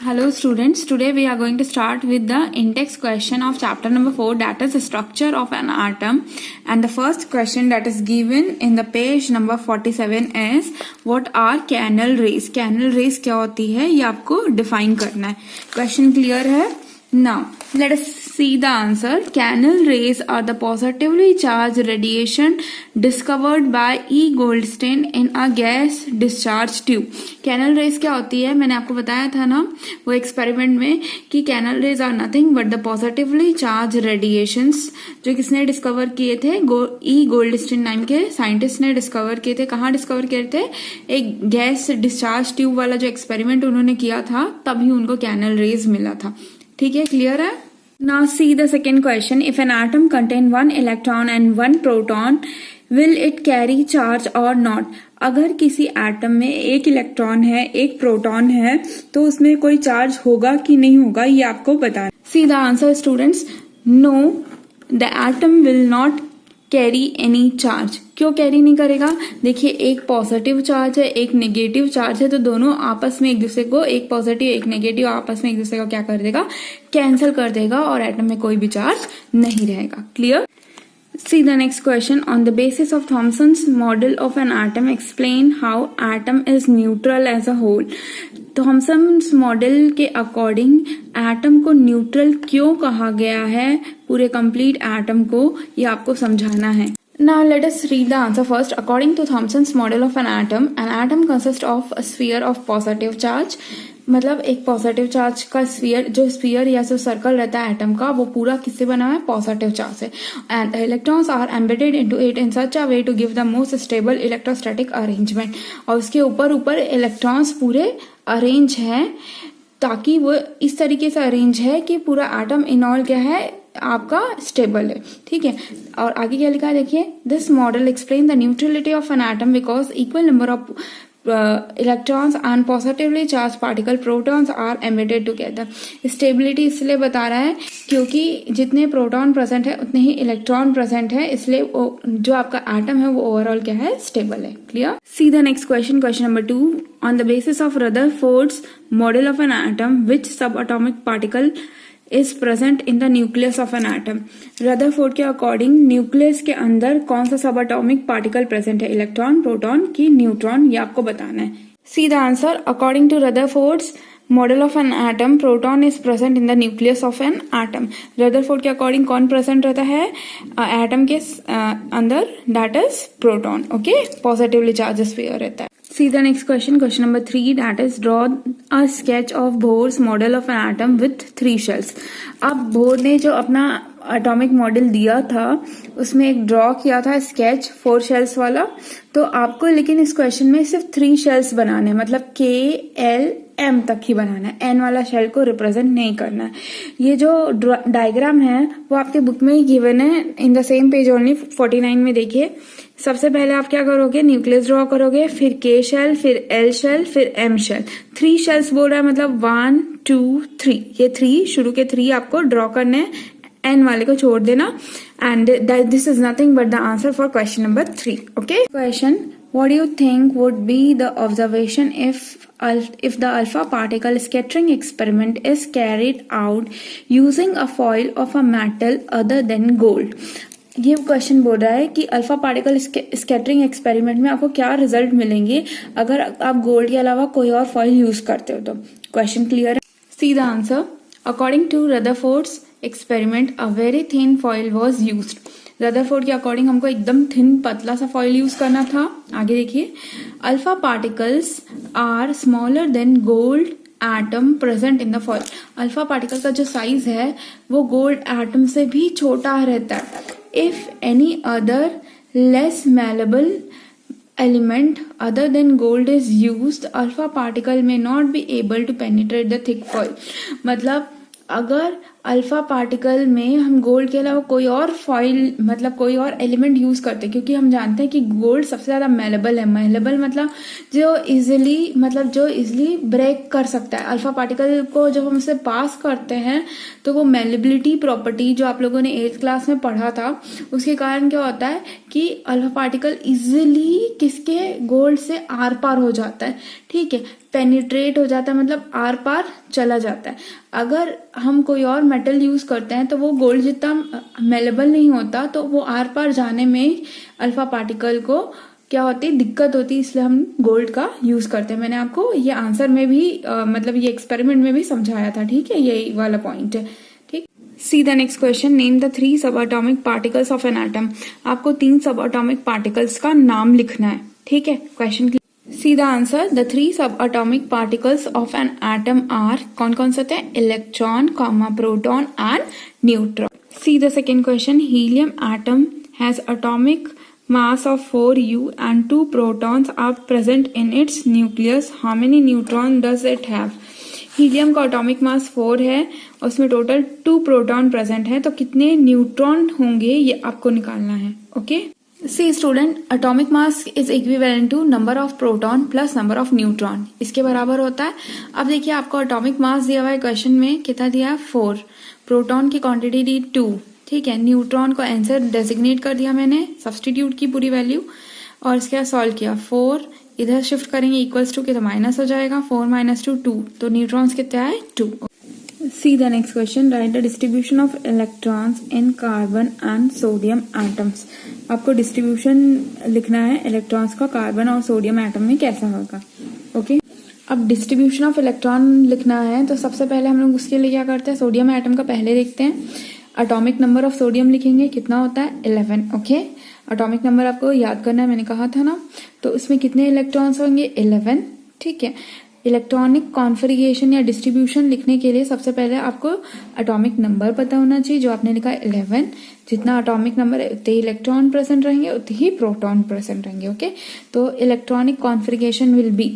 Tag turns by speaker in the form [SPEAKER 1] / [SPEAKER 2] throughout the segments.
[SPEAKER 1] Hello students, today we are going to start with the index question of chapter number 4, that is the structure of an atom. And the first question that is given in the page number 47 is what are canal rays? Canal rays क्या होती है ये आपको define करना है. Question clear है? Now let us see the answer. Canal rays are the positively charged radiation discovered by E. Goldstein in a gas discharge tube. Canal rays क्या होती है, मैंने आपको बताया था ना वो एक्सपेरिमेंट में कि canal rays are nothing but the positively charge radiations, जो किसने डिस्कवर किए थे, ई गोल्डस्टीन नाम के साइंटिस्ट ने डिस्कवर किए थे. कहाँ डिस्कवर किए थे? एक गैस डिस्चार्ज ट्यूब वाला जो एक्सपेरिमेंट उन्होंने किया था तभी उनको कैनल रेज मिला था. ठीक है, क्लियर है? Now see the second question. If an atom contain one electron and one proton, will it carry charge or not? अगर किसी एटम में एक इलेक्ट्रॉन है एक प्रोटॉन है तो उसमें कोई चार्ज होगा कि नहीं होगा ये आपको बताना. See the answer students. No, the atom will not carry any charge. क्यों कैरी नहीं करेगा? देखिए एक पॉजिटिव चार्ज है एक नेगेटिव चार्ज है तो दोनों आपस में एक दूसरे को, एक पॉजिटिव एक नेगेटिव आपस में एक दूसरे को क्या कर देगा, कैंसिल कर देगा और एटम में कोई भी चार्ज नहीं रहेगा. Clear? See the next question. On the basis of Thomson's model of an atom, explain how atom is neutral as a whole. Thomson's model के अकॉर्डिंग एटम को न्यूट्रल क्यों कहा गया है, पूरे कंप्लीट एटम को, ये आपको समझाना है. Now let us read the answer first. According to Thomson's model of an atom consists of a sphere of positive charge. मतलब एक पॉजिटिव चार्ज का स्फीयर, जो स्फीयर या जो सर्कल रहता है एटम का, वो पूरा किससे बना है? पॉजिटिव चार्ज से. And electrons are embedded into it in such a way to give the most stable electrostatic arrangement. और उसके ऊपर ऊपर इलेक्ट्रॉन्स पूरे अरेंज है ताकि वो इस तरीके से अरेंज है कि पूरा एटम इन ऑल क्या है, आपका स्टेबल है. ठीक है, और आगे क्या लिखा है देखिए. This model explain the neutrality of an atom because equal number of electrons and positively charge particle protons are emitted together. Stability इसलिए बता रहा है क्योंकि जितने प्रोटॉन प्रेजेंट है उतने ही इलेक्ट्रॉन प्रेजेंट है, इसलिए जो आपका एटम है वो ओवरऑल क्या है, स्टेबल है. Clear? See the next question, question number 2. On the basis of Rutherford's model of an atom which sub atomic particle is present in the nucleus of an atom. Rutherford के according nucleus के अंदर कौन सा sub atomic particle present है, electron, proton की neutron, ये आपको बताना है. See the answer. According to Rutherford's model of an atom, proton is present in the nucleus of an atom. Rutherford के अकॉर्डिंग कौन प्रेजेंट रहता है एटम के अंदर? That is proton. Okay, positively charge sphere रहता है. See the next question, question number 3, that is draw a sketch of Bohr's model of an atom with 3 shells. अब bore ने जो अपना एटॉमिक मॉडल दिया था उसमें एक ड्रॉ किया था स्केच 4 शेल्स वाला. तो आपको लेकिन इस क्वेश्चन में सिर्फ 3 शेल्स बनाने, मतलब K, L, M तक ही बनाना है, N वाला शेल को रिप्रेजेंट नहीं करना है. ये जो डायग्राम है वो आपके बुक में ही गिवन है in the same page only 49 में. देखिए सबसे पहले आप क्या करोगे, न्यूक्लियस ड्रॉ करोगे, फिर K शेल, फिर L शेल, फिर M शेल. 3 शेल्स बोल रहा है, मतलब 1 2 3, ये 3 शुरू के 3 आपको ड्रॉ करने हैं, N वाले को छोड़ देना. And this is nothing but the answer for question number 3. Okay, question. What do you think would be the observation if the alpha particle scattering experiment is carried out using a foil of a metal other than gold? ये question बोल रहा है कि alpha particle scattering experiment में आपको क्या result मिलेंगे अगर आप गोल्ड के अलावा कोई और फॉइल यूज करते हो तो. क्वेश्चन क्लियर है? See the answer. According to Rutherford's experiment a very thin foil was used. Rutherford के अकॉर्डिंग हमको एकदम थिन पतला सा फॉइल यूज करना था. आगे देखिए. Alpha particles are smaller than gold atom present in the foil. Alpha particle का जो साइज है वो गोल्ड एटम से भी छोटा रहता है. If any other less malleable element other than gold is used, alpha particle may not be able to penetrate the thick foil. मतलब अगर अल्फा पार्टिकल में हम गोल्ड के अलावा कोई और फॉइल मतलब कोई और एलिमेंट यूज करते हैं, क्योंकि हम जानते हैं कि गोल्ड सबसे ज्यादा मेलेबल है। मेलेबल मतलब जो इजिली ब्रेक कर सकता है। अल्फा पार्टिकल को जब हम उसे पास करते हैं तो वो मेलेबिलिटी प्रॉपर्टी जो आप लोगों ने 8th क्लास में पढ़ा था, उसके कारण क्या होता है कि अल्फा पार्टिकल इजिली किसके गोल्ड से आर पार हो जाता है, ठीक है, पेनिट्रेट हो जाता है, मतलब आर पार चला जाता है। अगर हम कोई और मेटल यूज करते हैं तो वो गोल्ड जितना मेलेबल नहीं होता, तो वो आर पार जाने में अल्फा पार्टिकल को क्या होती है, दिक्कत होती है, इसलिए हम गोल्ड का यूज करते हैं। मैंने आपको ये आंसर में भी मतलब ये एक्सपेरिमेंट में भी समझाया था, ठीक है, यही वाला पॉइंट है, ठीक। सी the next question, name the 3 सब atomic particles of an atom. आपको 3 सब एटॉमिक पार्टिकल्स का नाम लिखना है, ठीक है। Question See the answer. The 3 subatomic particles of an atom are कौन कौन से होते हैं? Electron, proton and neutron. See the second question. Helium atom has atomic mass of 4U and 2 protons are present in its nucleus. How many neutron does it have? Helium का atomic mass 4 है, उसमें total 2 proton present है, तो कितने neutron होंगे ये आपको निकालना है, okay. See student, atomic mass is equivalent to number of proton plus number of neutron, इसके बराबर होता है। अब देखिए आपको एटॉमिक मास दिया हुआ है क्वेश्चन में, कितना दिया है 4, प्रोटॉन की क्वांटिटी दी 2, ठीक है, न्यूट्रॉन को आंसर डेजिग्नेट कर दिया मैंने, सब्सटीट्यूट की पूरी वैल्यू और इसके बाद सॉल्व किया। 4 इधर शिफ्ट करेंगे इक्वल्स टू के तो माइनस हो जाएगा, 4 माइनस 2 2, तो न्यूट्रॉन्स कितने आए 2। See the next question. Write the distribution of electrons in carbon and sodium atoms. आपको डिस्ट्रीब्यूशन लिखना है इलेक्ट्रॉन्स का कार्बन और सोडियम एटम में कैसा होगा, ओके। अब डिस्ट्रीब्यूशन ऑफ इलेक्ट्रॉन लिखना है तो सबसे पहले हम लोग उसके लिए क्या करते हैं, सोडियम एटम का पहले देखते हैं। एटॉमिक नंबर ऑफ सोडियम लिखेंगे, कितना होता है 11, ओके। एटॉमिक नंबर आपको याद करना है, मैंने कहा था ना, तो उसमें कितने इलेक्ट्रॉन्स होंगे 11, ठीक है। इलेक्ट्रॉनिक कॉन्फ़िगरेशन या डिस्ट्रीब्यूशन लिखने के लिए सबसे पहले आपको एटॉमिक नंबर पता होना चाहिए, जो आपने लिखा 11। जितना एटॉमिक नंबर है उतने ही इलेक्ट्रॉन प्रेजेंट रहेंगे, उतने ही प्रोटॉन प्रेजेंट रहेंगे, ओके। तो electronic configuration will be,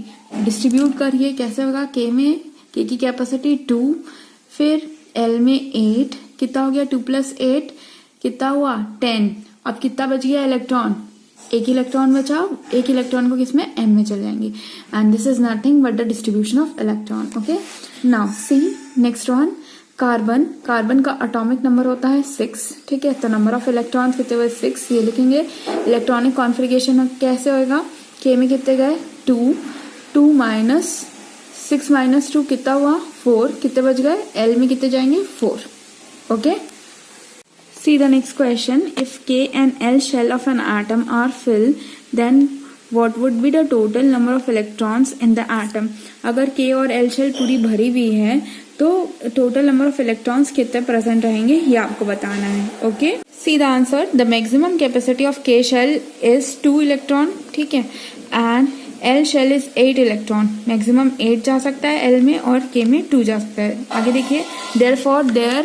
[SPEAKER 1] distribute करिए कैसे होगा, के में के की कैपेसिटी 2, फिर एल में 8, कितना हो गया 2 + 8 कितना हुआ 10। अब कितना बच गया इलेक्ट्रॉन, एक इलेक्ट्रॉन बचा, एक इलेक्ट्रॉन को किसमें m में चल जाएंगे, and this is nothing but the distribution of electron, okay. Now see next one, carbon. Carbon का एटॉमिक नंबर होता है 6, ठीक है, तो नंबर ऑफ इलेक्ट्रॉन कितने हुए 6, ये लिखेंगे। इलेक्ट्रॉनिक कॉन्फ़िगरेशन कैसे होएगा, के में कितने गए 2, 2 माइनस 6 माइनस 2 कितना हुआ 4, कितने बच गए, एल में कितने जाएंगे 4, okay. See the next question. If K and L shell of an atom are filled, then what would be the total number of electrons in the atom? अगर K और L shell पूरी भरी हुई है तो total number of electrons कितने present रहेंगे ये आपको बताना है, okay. See the answer. The maximum capacity of K shell is 2 electron, ठीक है, and L shell is 8 electron. Maximum 8 जा सकता है L में और K में 2 जा सकता है। आगे देखिए, therefore there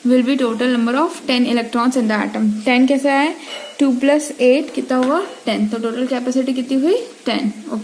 [SPEAKER 1] will be total number of 10 electrons in the atom. 10 कैसे आए, 2 + 8 कितना हुआ 10, तो टोटल कैपेसिटी कितनी हुई 10, ओके।